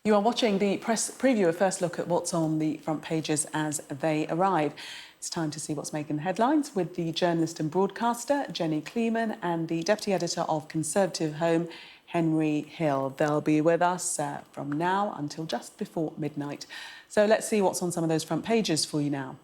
You are watching the press preview, a first look at what's on the front pages as they arrive. It's time to see what's making the headlines with the journalist and broadcaster, Jenny Kleeman, and the deputy editor of ConservativeHome, Henry Hill. They'll be with us from now until just before midnight. So let's see what's on some of those front pages for you now.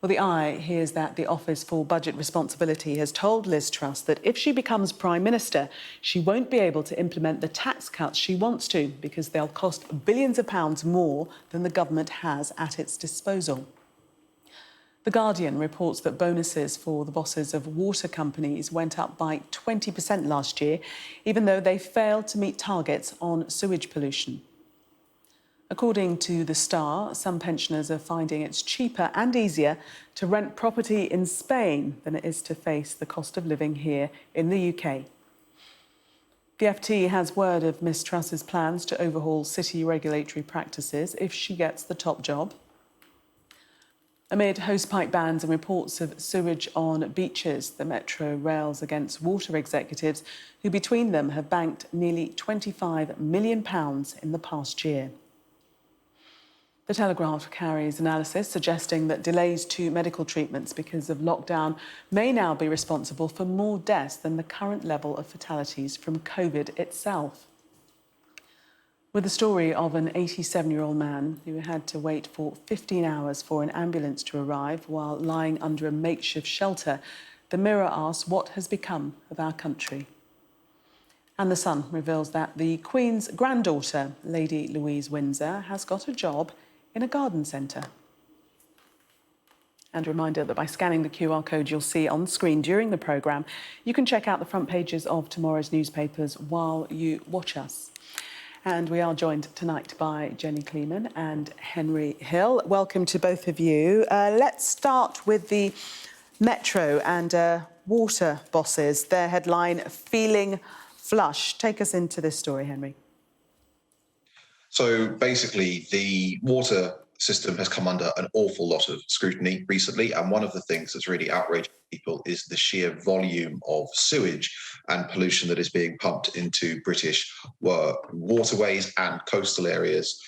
Well, the Eye hears that the Office for Budget Responsibility has told Liz Truss that if she becomes Prime Minister, she won't be able to implement the tax cuts she wants to because they'll cost billions of pounds more than the government has at its disposal. The Guardian reports that bonuses for the bosses of water companies went up by 20% last year, even though they failed to meet targets on sewage pollution. According to The Star, some pensioners are finding it's cheaper and easier to rent property in Spain than it is to face the cost of living here in the UK. The FT has word of Ms Truss's plans to overhaul city regulatory practices if she gets the top job. Amid hosepipe bans and reports of sewage on beaches, the Metro rails against water executives who between them have banked nearly £25 million in the past year. The Telegraph carries analysis suggesting that delays to medical treatments because of lockdown may now be responsible for more deaths than the current level of fatalities from COVID itself. With the story of an 87-year-old man who had to wait for 15 hours for an ambulance to arrive while lying under a makeshift shelter, the Mirror asks what has become of our country. And The Sun reveals that the Queen's granddaughter, Lady Louise Windsor, has got a job in a garden centre. And a reminder that by scanning the QR code you'll see on screen during the programme, you can check out the front pages of tomorrow's newspapers while you watch us. And we are joined tonight by Jenny Kleeman and Henry Hill. Welcome to both of you. Let's start with the Metro and water bosses. Their headline, Feeling Flush. Take us into this story, Henry. So basically, the water system has come under an awful lot of scrutiny recently. And one of the things that's really outraged people is the sheer volume of sewage and pollution that is being pumped into British waterways and coastal areas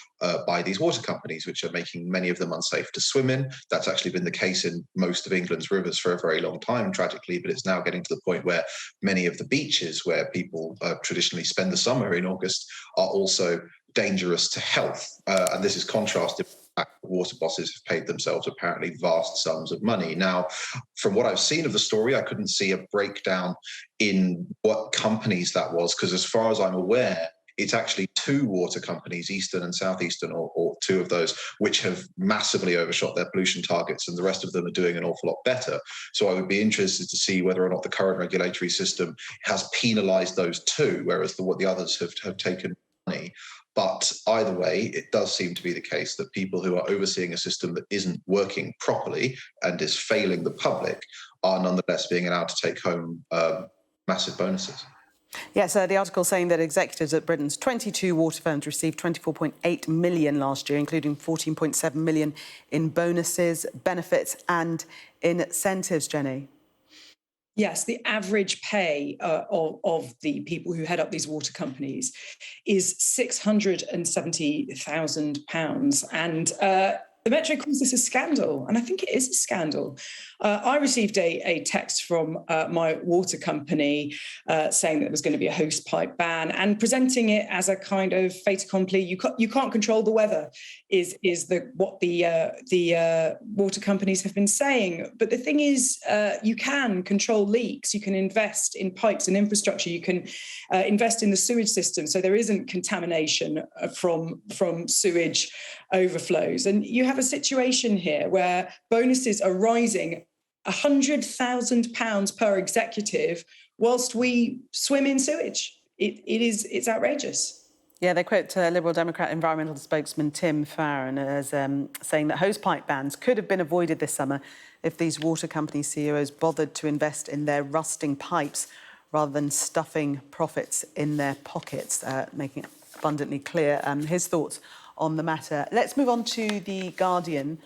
by these water companies, which are making many of them unsafe to swim in. That's actually been the case in most of England's rivers for a very long time, tragically, but it's now getting to the point where many of the beaches where people traditionally spend the summer in August are also dangerous to health. And this is contrasted with the fact that water bosses have paid themselves apparently vast sums of money. Now, from what I've seen of the story, I couldn't see a breakdown in what companies that was, because as far as I'm aware, it's actually two water companies, Eastern and Southeastern, or two of those, which have massively overshot their pollution targets, and the rest of them are doing an awful lot better. So I would be interested to see whether or not the current regulatory system has penalised those two, whereas what the others have taken money. But either way, it does seem to be the case that people who are overseeing a system that isn't working properly and is failing the public are nonetheless being allowed to take home massive bonuses. Yes, the article saying that executives at Britain's 22 water firms received £24.8 million last year, including £14.7 million in bonuses, benefits and incentives, Jenny. Yes, the average pay of the people who head up these water companies is £670,000. And the Metro calls this a scandal, and I think it is a scandal. I received a text from my water company saying that there was going to be a hosepipe ban and presenting it as a kind of fait accompli. You can't control the weather is what the water companies have been saying. But the thing is, you can control leaks. You can invest in pipes and infrastructure. You can invest in the sewage system so there isn't contamination from sewage overflows. And you have a situation here where bonuses are rising £100,000 per executive whilst we swim in sewage. It's outrageous. Yeah, they quote Liberal Democrat environmental spokesman Tim Farron as saying that hosepipe bans could have been avoided this summer if these water company CEOs bothered to invest in their rusting pipes rather than stuffing profits in their pockets, making it abundantly clear his thoughts on the matter. Let's move on to The Guardian.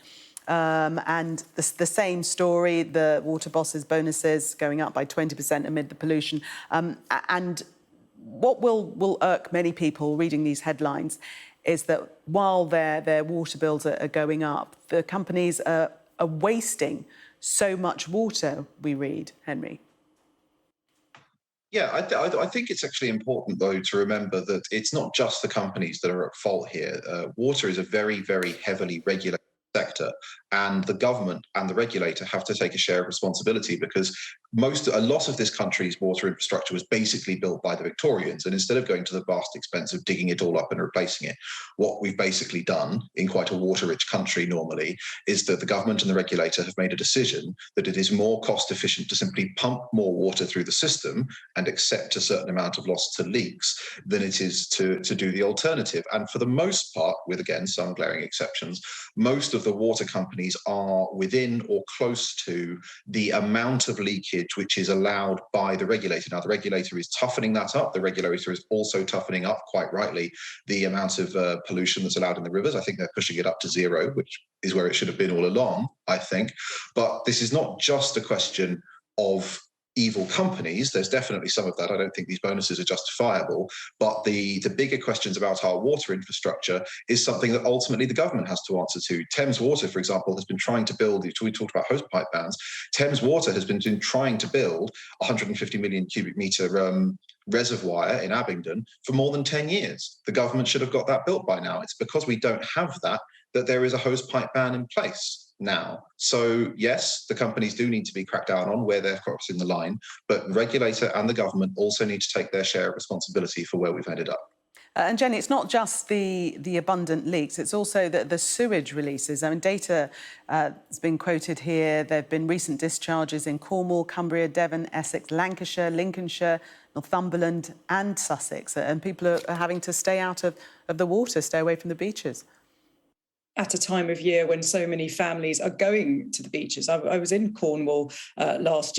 And the same story, the water bosses' bonuses going up by 20% amid the pollution. And what will irk many people reading these headlines is that while their water bills are going up, the companies are wasting so much water, we read, Henry. Yeah, I think it's actually important, though, to remember that it's not just the companies that are at fault here. Water is a very, very heavily regulated sector, and the government and the regulator have to take a share of responsibility, because a lot of this country's water infrastructure was basically built by the Victorians, and instead of going to the vast expense of digging it all up and replacing it, what we've basically done in quite a water-rich country normally is that the government and the regulator have made a decision that it is more cost efficient to simply pump more water through the system and accept a certain amount of loss to leaks than it is to do the alternative. And for the most part, with again some glaring exceptions, most of the water companies are within or close to the amount of leakage which is allowed by the regulator. Now, the regulator is toughening that up. The regulator is also toughening up, quite rightly, the amount of pollution that's allowed in the rivers. I think they're pushing it up to 0, which is where it should have been all along, I think. But this is not just a question of evil companies. There's definitely some of that. I don't think these bonuses are justifiable. But the bigger questions about our water infrastructure is something that ultimately the government has to answer to. Thames Water, for example, has been trying to build, we talked about hose pipe bans, Thames Water has been trying to build 150 million cubic metre reservoir in Abingdon for more than 10 years. The government should have got that built by now. It's because we don't have that there is a hose pipe ban in place now. So yes, the companies do need to be cracked down on where they're crossing the line, but the regulator and the government also need to take their share of responsibility for where we've ended up. And Jenny, it's not just the abundant leaks, it's also the sewage releases. I mean, data has been quoted here. There have been recent discharges in Cornwall, Cumbria, Devon, Essex, Lancashire, Lincolnshire, Northumberland and Sussex. And people are having to stay out of the water, stay away from the beaches. At a time of year when so many families are going to the beaches. I was in Cornwall last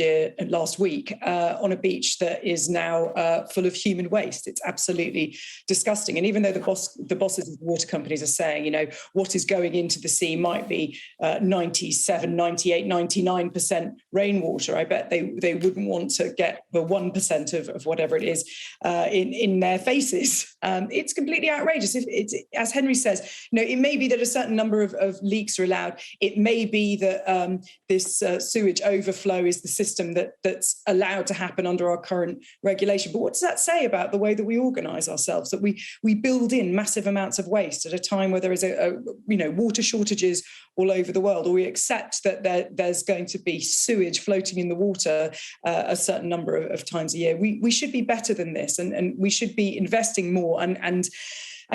week, on a beach that is now full of human waste. It's absolutely disgusting. And even though the bosses of the water companies are saying, you know, what is going into the sea might be 97, 98, 99% rainwater, I bet they wouldn't want to get the 1% of whatever it is in their faces. It's completely outrageous. It's, as Henry says, you know, it may be that a certain number of leaks are allowed. It may be that this sewage overflow is the system that's allowed to happen under our current regulation. But what does that say about the way that we organise ourselves? That we build in massive amounts of waste at a time where there is water shortages all over the world, or we accept that there's going to be sewage floating in the water a certain number of times a year. We should be better than this, and we should be investing more and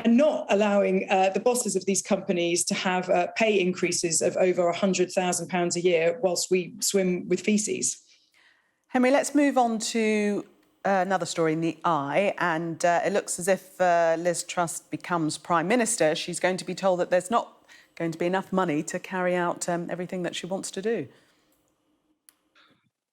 not allowing the bosses of these companies to have pay increases of over £100,000 a year whilst we swim with faeces. Henry, let's move on to another story in the Eye, and it looks as if Liz Truss becomes Prime Minister. She's going to be told that there's not going to be enough money to carry out everything that she wants to do.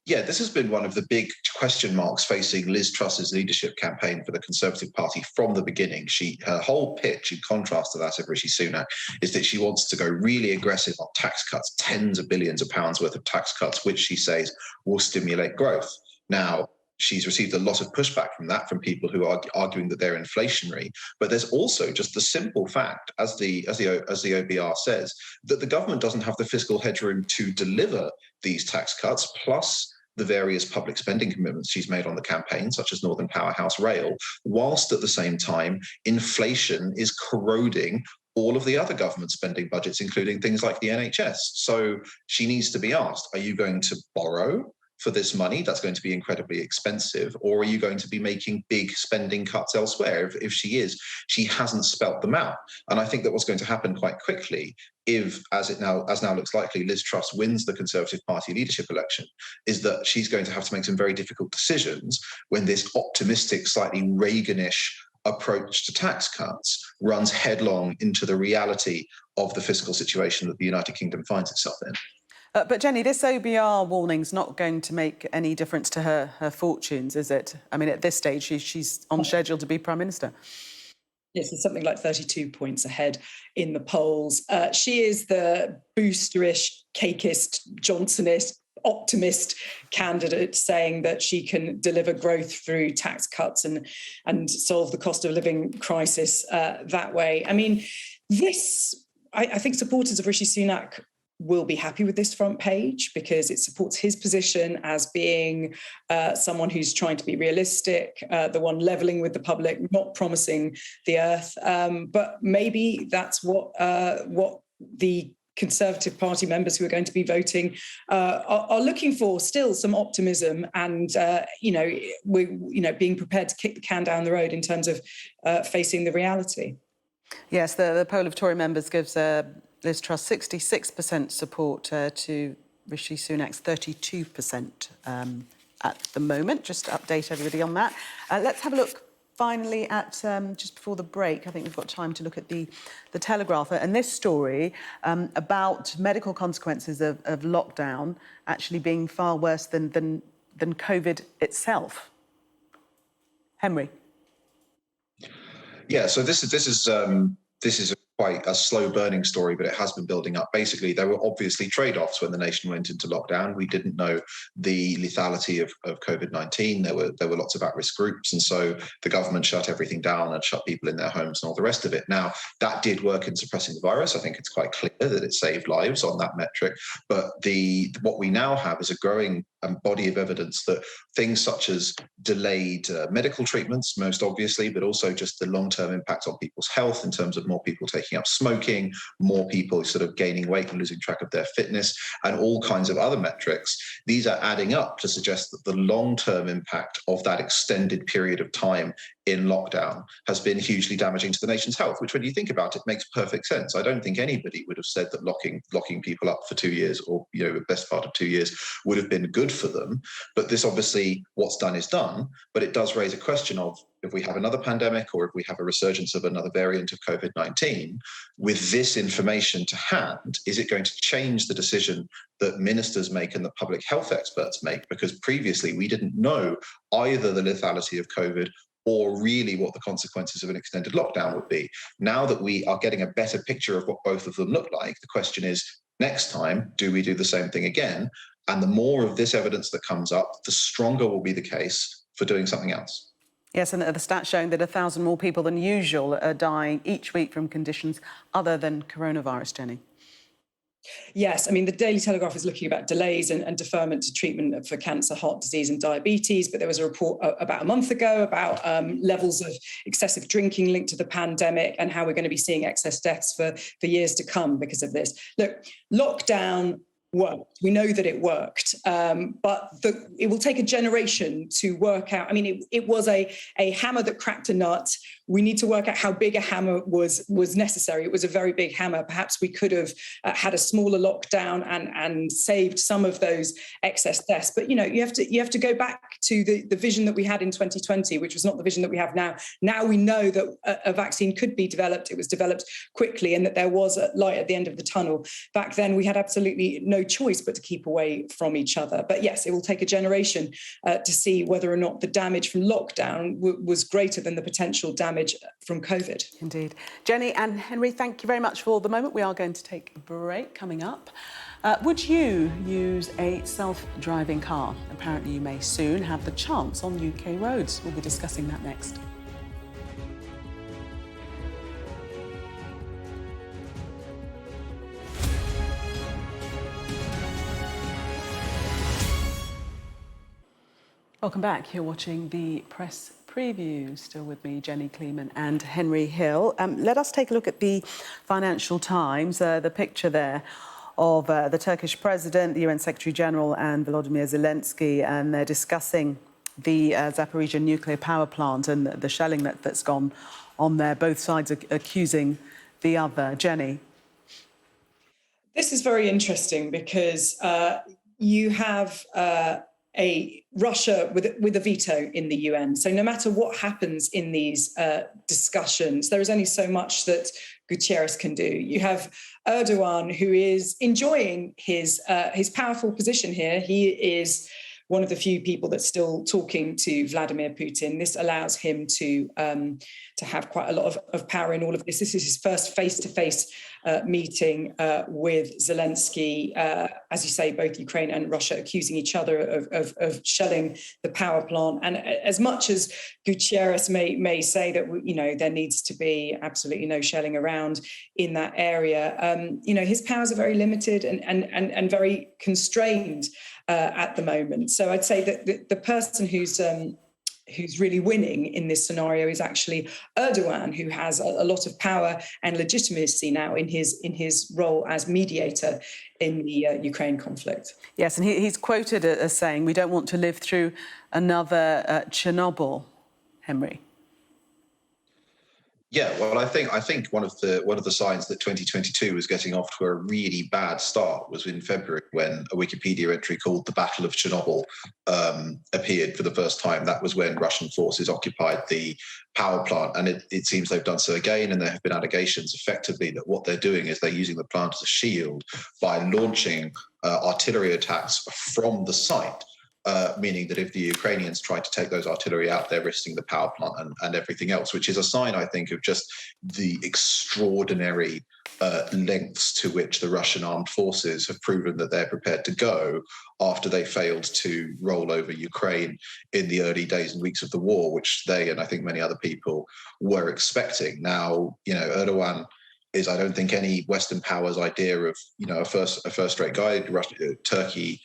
Yeah, this has been one of the big question marks facing Liz Truss's leadership campaign for the Conservative Party from the beginning. Her whole pitch, in contrast to that of Rishi Sunak, is that she wants to go really aggressive on tax cuts, tens of billions of pounds worth of tax cuts, which she says will stimulate growth. Now, she's received a lot of pushback from that, from people who are arguing that they're inflationary. But there's also just the simple fact, as the OBR says, that the government doesn't have the fiscal headroom to deliver these tax cuts, plus the various public spending commitments she's made on the campaign, such as Northern Powerhouse Rail, whilst at the same time inflation is corroding all of the other government spending budgets, including things like the NHS. So she needs to be asked, are you going to borrow for this money? That's going to be incredibly expensive. Or are you going to be making big spending cuts elsewhere? If she is, she hasn't spelt them out. And I think that what's going to happen quite quickly, if, as now looks likely, Liz Truss wins the Conservative Party leadership election, is that she's going to have to make some very difficult decisions when this optimistic, slightly Reaganish approach to tax cuts runs headlong into the reality of the fiscal situation that the United Kingdom finds itself in. But Jenny, this OBR warning's not going to make any difference to her fortunes, is it? I mean, at this stage, she's on schedule to be Prime Minister. Yes, it's something like 32 points ahead in the polls. She is the boosterish, cakeist, Johnsonist, optimist candidate saying that she can deliver growth through tax cuts and solve the cost of living crisis that way. I mean, I think supporters of Rishi Sunak will be happy with this front page because it supports his position as being someone who's trying to be realistic, the one levelling with the public, not promising the earth. But maybe that's what the Conservative Party members who are going to be voting are looking for. Still some optimism and being prepared to kick the can down the road in terms of facing the reality. Yes, the poll of Tory members gives Liz Truss 66% support to Rishi Sunak's 32% at the moment. Just to update everybody on that. Let's have a look finally at, just before the break, I think we've got time to look at the Telegraph and this story about medical consequences of lockdown actually being far worse than COVID itself. Henry. Yeah, so this is quite a slow-burning story, but it has been building up. Basically, there were obviously trade-offs when the nation went into lockdown. We didn't know the lethality of COVID-19. There were lots of at-risk groups, and so the government shut everything down and shut people in their homes and all the rest of it. Now, that did work in suppressing the virus. I think it's quite clear that it saved lives on that metric. But what we now have is a growing body of evidence that things such as delayed medical treatments, most obviously, but also just the long-term impact on people's health in terms of more people taking up smoking, more people sort of gaining weight and losing track of their fitness, and all kinds of other metrics. These are adding up to suggest that the long-term impact of that extended period of time in lockdown has been hugely damaging to the nation's health, which when you think about it makes perfect sense. I don't think anybody would have said that locking people up for 2 years or the best part of 2 years would have been good for them. But this obviously, what's done is done, but it does raise a question of if we have another pandemic or if we have a resurgence of another variant of COVID-19, with this information to hand, is it going to change the decision that ministers make and that public health experts make? Because previously we didn't know either the lethality of COVID or really what the consequences of an extended lockdown would be. Now that we are getting a better picture of what both of them look like, the question is, next time, do we do the same thing again? And the more of this evidence that comes up, the stronger will be the case for doing something else. Yes, and the stats showing that 1,000 more people than usual are dying each week from conditions other than coronavirus, Jenny. Yes, I mean, the Daily Telegraph is looking about delays and deferment to treatment for cancer, heart disease and diabetes. But there was a report about a month ago about levels of excessive drinking linked to the pandemic and how we're going to be seeing excess deaths for years to come because of this. Look, lockdown worked. We know that it worked, but it will take a generation to work out. I mean, it was a hammer that cracked a nut. We need to work out how big a hammer was necessary. It was a very big hammer. Perhaps we could have had a smaller lockdown and saved some of those excess deaths. But you have to go back to the vision that we had in 2020, which was not the vision that we have now. Now we know that a vaccine could be developed. It was developed quickly, and that there was a light at the end of the tunnel. Back then, we had absolutely no choice but to keep away from each other. But yes, it will take a generation to see whether or not the damage from lockdown was greater than the potential damage from COVID. Indeed. Jenny and Henry, thank you very much for the moment. We are going to take a break coming up. Would you use a self-driving car? Apparently you may soon have the chance on UK roads. We'll be discussing that next. Welcome back. You're watching the press preview. Still with me, Jenny Kleeman and Henry Hill. Let us take a look at the Financial Times, the picture there of the Turkish president, the UN Secretary General and Volodymyr Zelensky, and they're discussing the Zaporizhzhia nuclear power plant and the shelling that's gone on there. Both sides are accusing the other. Jenny. This is very interesting because you have a Russia with a veto in the UN. So no matter what happens in these discussions, there is only so much that Guterres can do. You have Erdogan, who is enjoying his powerful position here. He is one of the few people that's still talking to Vladimir Putin. This allows him to have quite a lot of power in all of this. This is his first face-to-face meeting with Zelensky. As you say, both Ukraine and Russia accusing each other of shelling the power plant. And as much as Gutierrez may say that, there needs to be absolutely no shelling around in that area, his powers are very limited and very constrained at the moment. So I'd say that the person who's really winning in this scenario is actually Erdogan, who has a lot of power and legitimacy now in his role as mediator in the Ukraine conflict. Yes, and he's quoted as saying, "We don't want to live through another Chernobyl," Henry. Yeah, well, I think one of the signs that 2022 was getting off to a really bad start was in February, when a Wikipedia entry called "The Battle of Chernobyl" appeared for the first time. That was when Russian forces occupied the power plant, and it seems they've done so again. And there have been allegations, effectively, that what they're doing is they're using the plant as a shield by launching artillery attacks from the site. Meaning that if the Ukrainians try to take those artillery out, they're risking the power plant and everything else, which is a sign, I think, of just the extraordinary lengths to which the Russian armed forces have proven that they're prepared to go after they failed to roll over Ukraine in the early days and weeks of the war, which they, and I think many other people, were expecting. Now, Erdogan is, I don't think, any Western power's idea of, a first-rate guy. Turkey,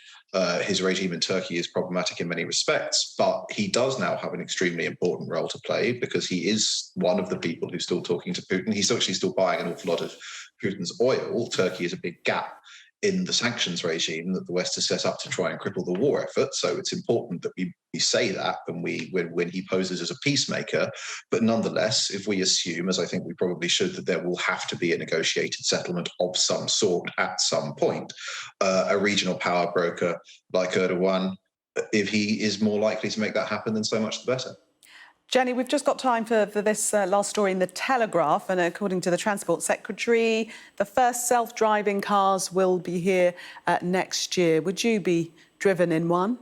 his regime in Turkey is problematic in many respects, but he does now have an extremely important role to play, because he is one of the people who's still talking to Putin. He's actually still buying an awful lot of Putin's oil. Turkey is a big gap in the sanctions regime that the West has set up to try and cripple the war effort. So it's important that we say that when he poses as a peacemaker. But nonetheless, if we assume, as I think we probably should, that there will have to be a negotiated settlement of some sort at some point, a regional power broker like Erdogan, if he is more likely to make that happen, then so much the better. Jenny, we've just got time for this last story in The Telegraph, and according to the Transport Secretary, the first self-driving cars will be here next year. Would you be driven in one?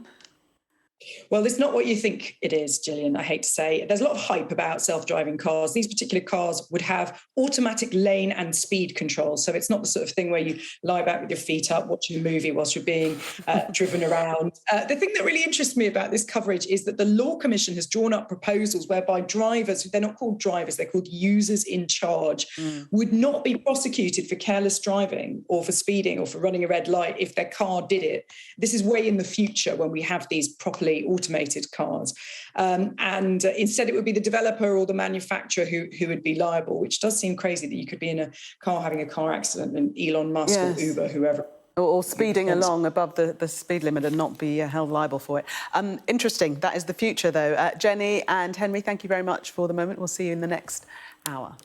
Well, it's not what you think it is, Gillian, I hate to say. There's a lot of hype about self-driving cars. These particular cars would have automatic lane and speed control. So it's not the sort of thing where you lie back with your feet up, watching a movie whilst you're being driven around. The thing that really interests me about this coverage is that the Law Commission has drawn up proposals whereby drivers, they're not called drivers, they're called users in charge, would not be prosecuted for careless driving or for speeding or for running a red light if their car did it. This is way in the future when we have these properly automated cars. And instead it would be the developer or the manufacturer who would be liable, which does seem crazy that you could be in a car having a car accident and Elon Musk or Uber, whoever. Or speeding along above the speed limit and not be held liable for it. Interesting. That is the future, though. Jenny and Henry, thank you very much for the moment. We'll see you in the next hour.